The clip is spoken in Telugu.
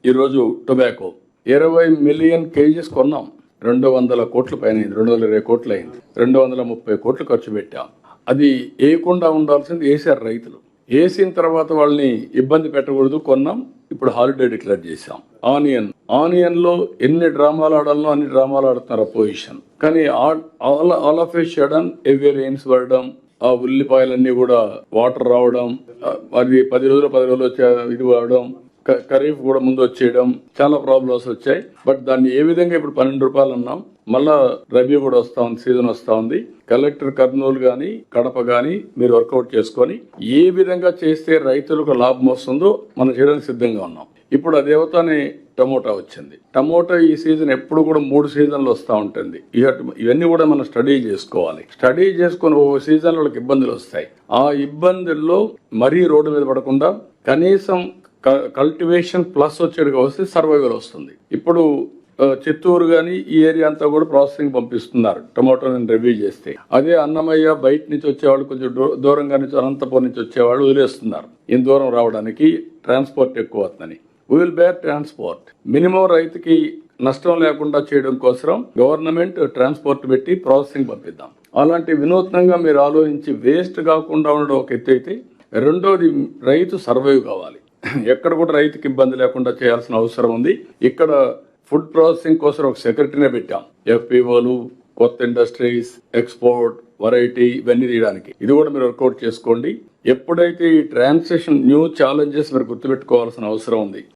ఈరోజు టొబాకో 20 మిలియన్ కేజీస్ కొన్నాం. 200 కోట్ల పైన 220 కోట్లు అయింది. 230 కోట్లు ఖర్చు పెట్టాం. అది వేయకుండా ఉండాల్సింది వేసారు రైతులు. వేసిన తర్వాత వాళ్ళని ఇబ్బంది పెట్టకూడదు కొన్నాం. ఇప్పుడు హాలిడే డిక్లేర్ చేశాం. ఆనియన్ లో ఎన్ని డ్రామాలు ఆడాలనో అన్ని డ్రామాలు ఆడుతున్నారు అపోజిషన్. కానీ all of A sudden heavy rains పడడం, ఆ ఉల్లిపాయలన్నీ కూడా వాటర్ రావడం, అది 10 రోజులు ఇది అవడం, ఖరీఫ్ కూడా ముందు వచ్చేయడం, చాలా ప్రాబ్లమ్స్ వచ్చాయి. బట్ దాన్ని ఏ విధంగా ఇప్పుడు 12 రూపాయలు అన్నాం. మళ్ళా రబీ కూడా వస్తా ఉంది, సీజన్ వస్తా ఉంది. కలెక్టర్ కర్నూలు గాని కడప గాని మీరు వర్కౌట్ చేసుకొని ఏ విధంగా చేస్తే రైతులకు లాభం వస్తుందో మనం చేయడానికి సిద్ధంగా ఉన్నాం. ఇప్పుడు అదేవతానే టమోటా వచ్చింది. టమోటా ఈ సీజన్ ఎప్పుడు కూడా 3 సీజన్లు వస్తూ ఉంటుంది. ఇవన్నీ కూడా మనం స్టడీ చేసుకోవాలి. స్టడీ చేసుకుని ఓ సీజన్ వాళ్ళకి ఇబ్బందులు వస్తాయి. ఆ ఇబ్బందుల్లో మరీ రోడ్డు మీద పడకుండా కనీసం కల్టివేషన్ ప్లస్ వచ్చేట్టుగా వస్తే సర్వైవల్ వస్తుంది. ఇప్పుడు చిత్తూరు గాని ఈ ఏరియా అంతా కూడా ప్రాసెసింగ్ పంపిస్తున్నారు టొమాటోని రివ్యూ చేస్తే. అదే అన్నమయ్య బయట నుంచి వచ్చేవాళ్ళు, కొంచెం దూరంగా నుంచి అనంతపురం నుంచి వచ్చేవాళ్ళు వదిలేస్తున్నారు. ఇంత దూరం రావడానికి ట్రాన్స్పోర్ట్ ఎక్కువ అవుతుందని. We will bear transport. Minimum రైతుకి నష్టం లేకుండా చేయడం కోసం గవర్నమెంట్ ట్రాన్స్పోర్ట్ పెట్టి ప్రాసెసింగ్ పంపిద్దాం. అలాంటి వినూత్నంగా మీరు ఆలోచించి వేస్ట్ కాకుండా ఉండడం ఒక ఎత్తు అయితే, రెండోది రైతు సర్వైవ్ కావాలి. ఎక్కడ కూడా రైతుకి ఇబ్బంది లేకుండా చేయాల్సిన అవసరం ఉంది. ఇక్కడ ఫుడ్ ప్రాసెసింగ్ కోసం ఒక సెక్రటరీనే పెట్టాం. ఎఫ్పిఓలు, కొత్త ఇండస్ట్రీస్, ఎక్స్పోర్ట్, వెరైటీ ఇవన్నీ తీయడానికి. ఇది కూడా మీరు వర్కౌట్ చేసుకోండి. ఎప్పుడైతే ఈ ట్రాన్సిషన్ న్యూ ఛాలెంజెస్ మీరు గుర్తుపెట్టుకోవాల్సిన అవసరం ఉంది.